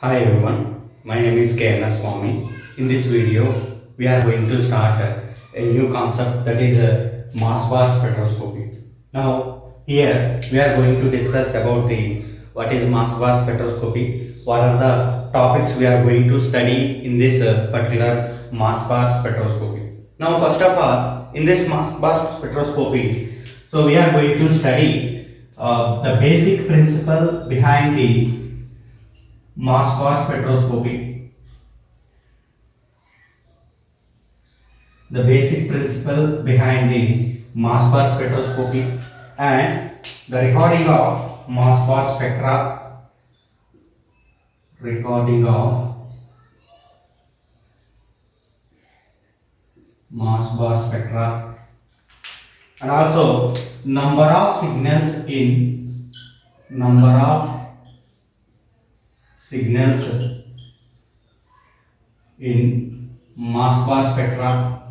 Hi everyone, my name is KNS Swami. In this video, we are going to start a new concept that is mass bar spectroscopy. Now, here we are going to discuss about the what is mass bar spectroscopy, what are the topics we are going to study in this particular mass bar spectroscopy. Now, first of all, in this mass bar spectroscopy, so we are going to study the basic principle behind the mass bar spectroscopy, the basic principle behind the mass bar spectroscopy and the recording of mass bar spectra, recording of mass bar spectra, and also number of signals in mass bar spectra,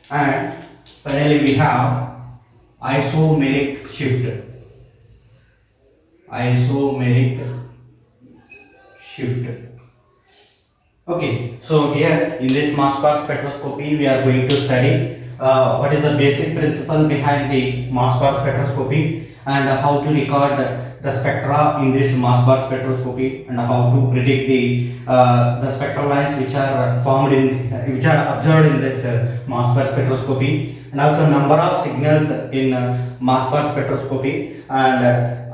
and finally we have isomeric shift. Okay, so here in this mass bar spectroscopy we are going to study what is the basic principle behind the mass bar spectroscopy and how to record the spectra in this mass bar spectroscopy and how to predict the spectral lines which are formed in which are observed in this mass bar spectroscopy, and also number of signals in mass bar spectroscopy and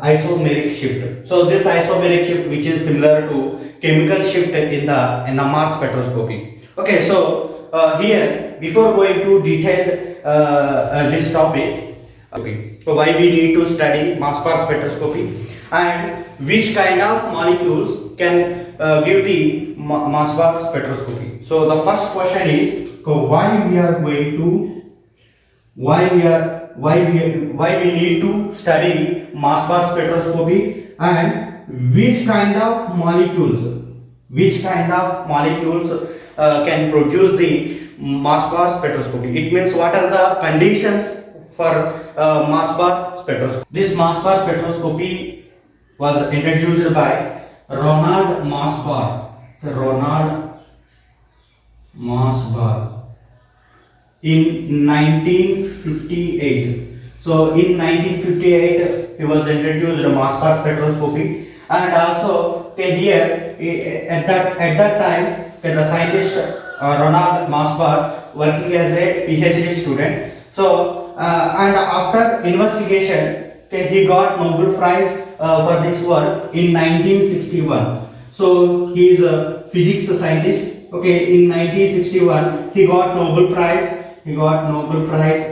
isomeric shift. So this isomeric shift which is similar to chemical shift in the NMR spectroscopy. Okay, so here before going to detail this topic, okay, so why we need to study mass bar spectroscopy and which kind of molecules can give the mass bar spectroscopy. So the first question is, so why we are going to why we need to study mass bar spectroscopy and which kind of molecules can produce the mass bar spectroscopy. It means what are the conditions for mass bar spectroscopy. This mass bar spectroscopy was introduced by Ronald Masbar in 1958. So in 1958 he was introduced mass bar spectroscopy, and also here at that time the scientist Ronald Masbar working as a PhD student. So and after investigation he got Nobel Prize for this work in 1961. So he is a physics scientist. Okay, in 1961 he got Nobel Prize. He got Nobel Prize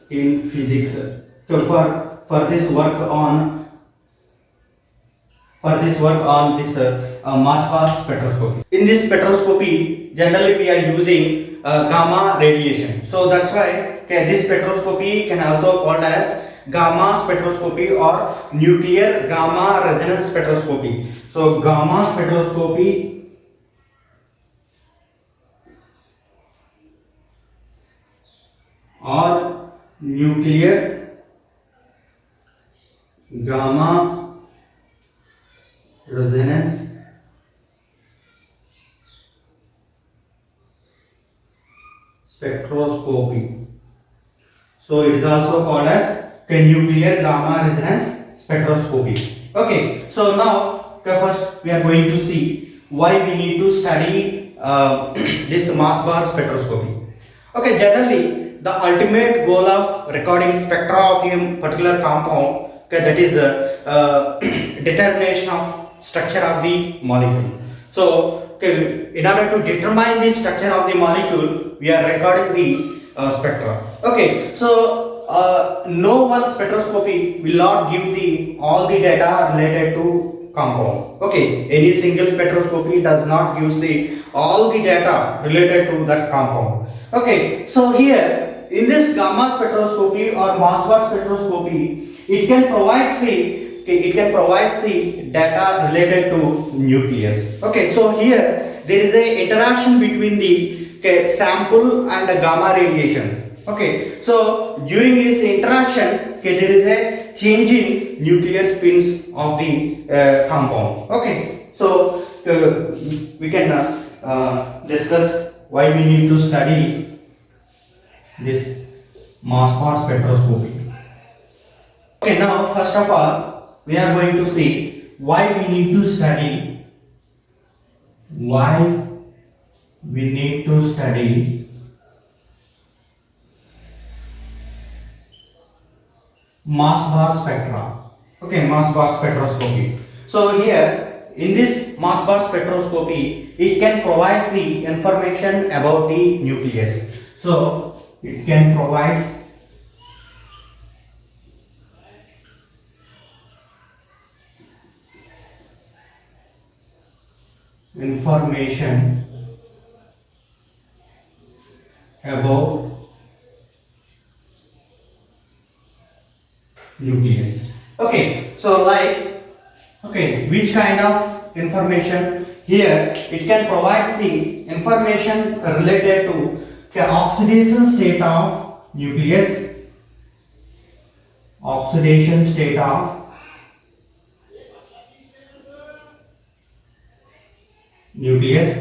in physics. So for this work on this mass bar spectroscopy. In this spectroscopy, generally we are using gamma radiation. So that's why this spectroscopy can also called as gamma spectroscopy or nuclear gamma resonance spectroscopy. So gamma spectroscopy or nuclear gamma resonance spectroscopy. So it is also called as nuclear gamma resonance spectroscopy. Okay, so now first we are going to see why we need to study this mass bar spectroscopy. Okay, generally the ultimate goal of recording spectra of a particular compound, okay, that is determination of structure of the molecule. So okay, in order to determine the structure of the molecule, we are recording the spectra. Okay, so no one spectroscopy will not give the all the data related to compound. Okay, any single spectroscopy does not give the all the data related to that compound. Okay, so here in this gamma spectroscopy or mass bar spectroscopy, it can provide the data related to nucleus. Okay, so here there is a interaction between the sample and the gamma radiation. Okay, so during this interaction, okay, there is a change in nuclear spins of the compound. Okay, so we can discuss why we need to study this mass bar spectroscopy. Okay, now first of all, we are going to see why we need to study mass bar spectra. Okay, mass bar spectroscopy. So here in this mass bar spectroscopy, it can provide the information about the nucleus. So it can provide information about nucleus. Okay, so like, okay, which kind of information? Here it can provide the information related to the oxidation state of nucleus, oxidation state of nucleus,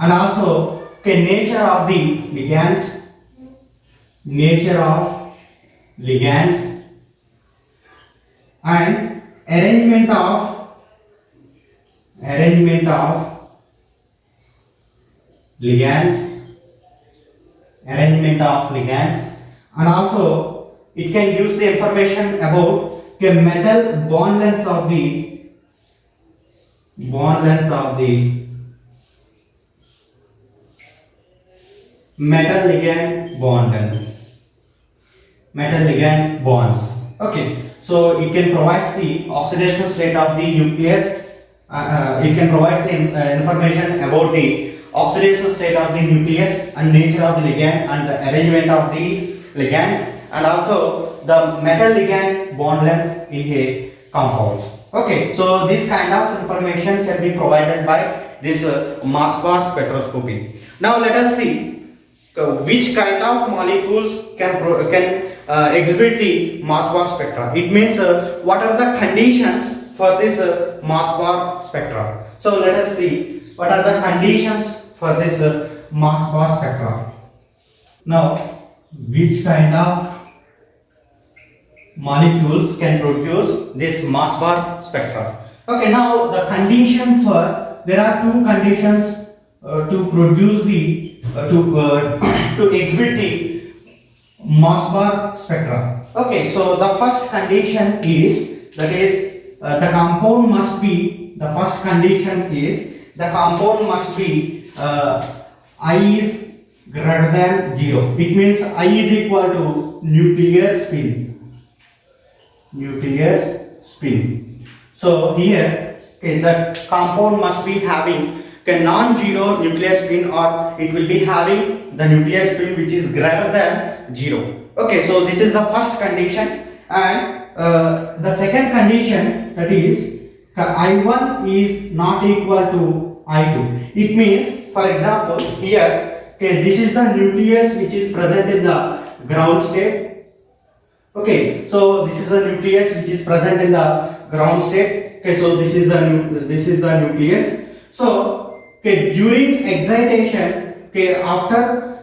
and also okay, nature of the ligands, and arrangement of ligands, and also it can use the information about the metal bond length of the metal ligand bonds. Okay, so it can provide the oxidation state of the nucleus. It can provide the information about the oxidation state of the nucleus and nature of the ligand and the arrangement of the ligands, and also the metal ligand bond length in a compounds. Okay, so this kind of information can be provided by this mass bar spectroscopy. Now let us see which kind of molecules can exhibit the mass bar spectra. It means what are the conditions for this mass bar spectra. So let us see what are the conditions for this mass bar spectra. Now, which kind of molecules can produce this mass bar spectra? Okay, now the condition for, there are two conditions to produce the to exhibit the mass bar spectra. Okay, so the first condition is, that is the compound must be, the first condition is the compound must be I is greater than 0. It means I is equal to nuclear spin. So here, okay, that compound must be having a non-zero nuclear spin, or it will be having the nuclear spin which is greater than 0. Okay, so this is the first condition, and the second condition, that is I1 is not equal to I2. It means, for example, here, okay, this is the nucleus which is present in the ground state. Okay, so this is the nucleus which is present in the ground state. Okay, so this is the nucleus. So okay, during excitation, okay, after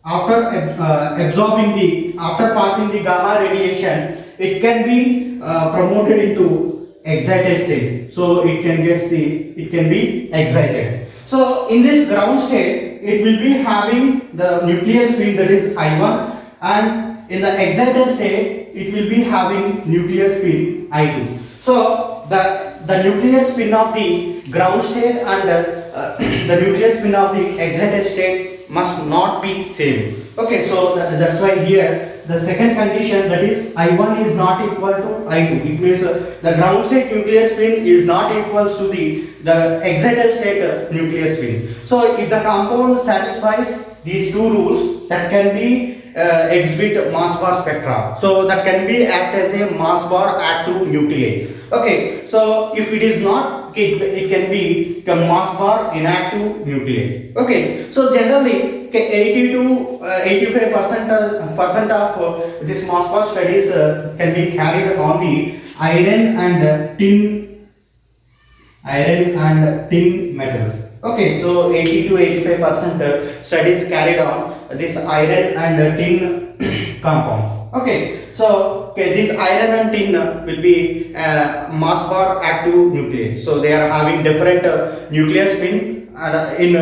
absorbing the, after passing the gamma radiation, it can be promoted into excited state. So it can be excited. So in this ground state, it will be having the nuclear spin, that is I1, and in the excited state, it will be having nuclear spin I2. So the nuclear spin of the ground state and the nuclear spin of the excited state must not be same. Okay, so that's why here the second condition, that is I1 is not equal to I2. It means the ground state nuclear spin is not equals to the excited state nuclear spin. So if the compound satisfies these two rules, that can be exhibit mass bar spectra. So that can be act as a mass bar active nuclei. Okay, so if it is not, it can be a mass bar inactive nuclei. Okay, so generally 80 to 85% of this mass bar studies can be carried on the iron and tin metals. Okay, so 80 to 85% studies carried on this iron and tin compounds. Okay, so this iron and tin will be mass bar active nuclei. So they are having different nuclear spin in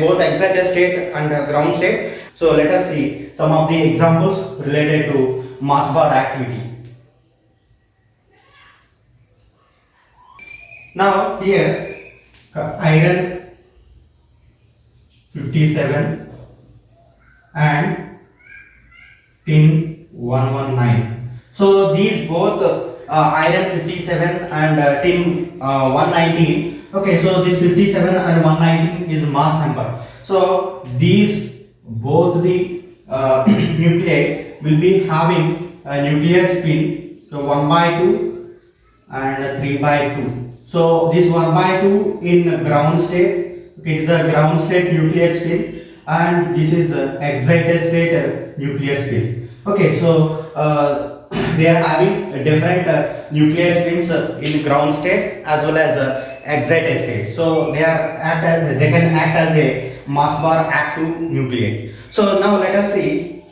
both excited state and ground state. So let us see some of the examples related to mass bar activity. Now here iron 57 and tin 119. So these both iron 57 and tin 119. Okay, so this 57 and 119 is mass number. So these both the nuclei will be having a nuclear spin, so 1 by 2 and 3 by 2. So this 1 by 2 in ground state, okay, is the ground state nuclear spin, and this is excited state nuclear spin. Okay, so they are having different nuclear spins in ground state as well as excited state. So they can act as a mass bar active nuclei. So now let us see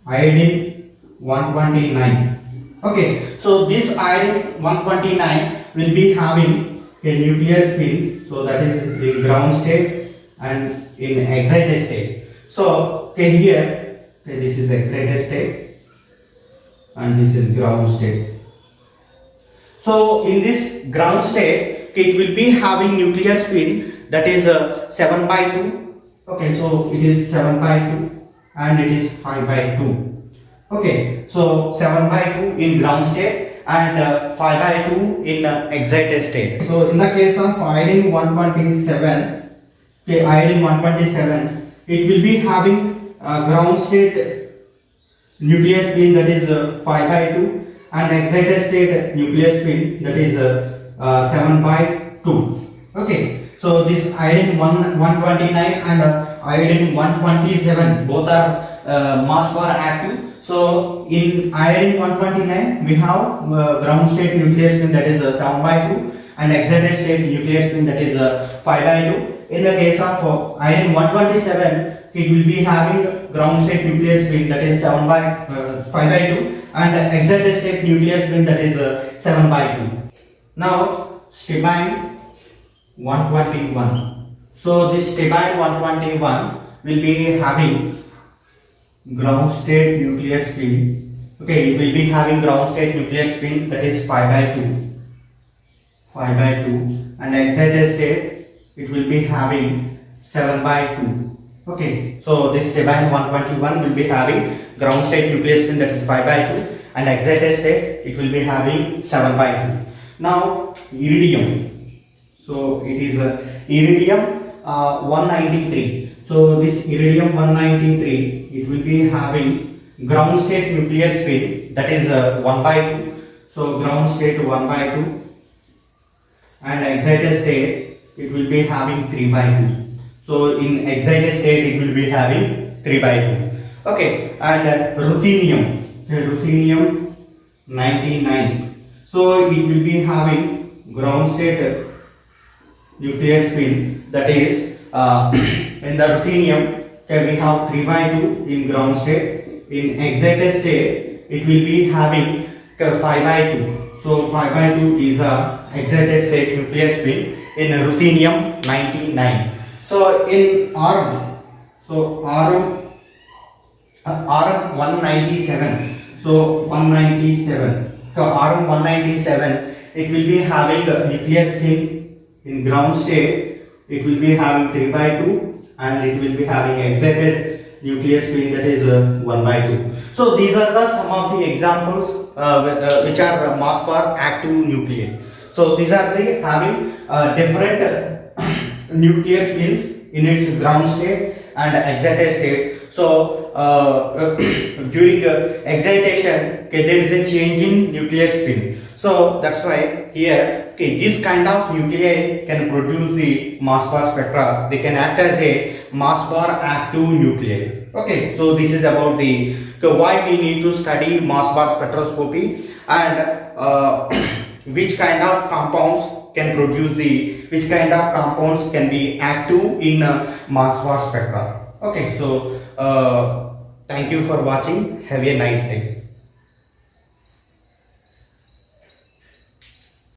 iodine 129. Okay, so this iodine 129 will be having a nuclear spin, so that is in ground state and in excited state. So okay, here okay, this is excited state and this is ground state. So in this ground state, it will be having nuclear spin, that is 7 by 2. Okay, so it is 7 by 2 and it is 5 by 2. Okay, so 7 by 2 in ground state and 5 by 2 in excited state. So in the case of iodine 127, okay, iodine 127, it will be having ground state nuclear spin, that is 5 by 2, and excited state nuclear spin, that is 7 by 2. Okay, so this iodine 129 and iodine 127 both are mass bar active. So in iodine 129 we have ground state nuclear spin, that is 7 by 2, and excited state nuclear spin, that is 5 by 2. In the case of iodine 127, it will be having ground state nuclear spin, that is 5 by 2, and excited state nuclear spin, that is 7 by 2. Now stibine 121. So this stibine 121 will be having ground state nuclear spin. Okay, it will be having ground state nuclear spin, that is 5 by 2, 5 by 2, and excited state it will be having 7 by 2. Okay, so this stibine 121 will be having ground state nuclear spin, that is 5 by 2, and excited state it will be having 7 by 2. Now iridium. So it is iridium 193. So this iridium 193, it will be having ground state nuclear spin, that is 1 by 2. So ground state 1 by 2, and excited state it will be having 3 by 2. So in excited state it will be having 3 by 2. Okay, and ruthenium. Okay, ruthenium 99. So it will be having ground state nuclear spin, that is in the ruthenium, okay, we have 3 by 2 in ground state. In excited state it will be having 5 by 2. So 5 by 2 is the excited state nuclear spin in ruthenium 99. So in arum, so arum 197. So 197. So arum 197, it will be having a nuclear spin in ground state. It will be having 3 by 2, and it will be having excited nuclear spin, that is 1 by 2. So these are the some of the examples which are mass bar active nuclei. So these are the having different nuclear spins in its ground state and excited state. So during excitation, okay, there is a change in nuclear spin. So that's why here, okay, this kind of nuclei can produce the mass bar spectra. They can act as a mass bar active nuclei. Okay, so this is about the why we need to study mass bar spectroscopy, and which kind of compounds can produce which kind of compounds can be active in mass bar spectra. Okay, so thank you for watching. Have a nice day.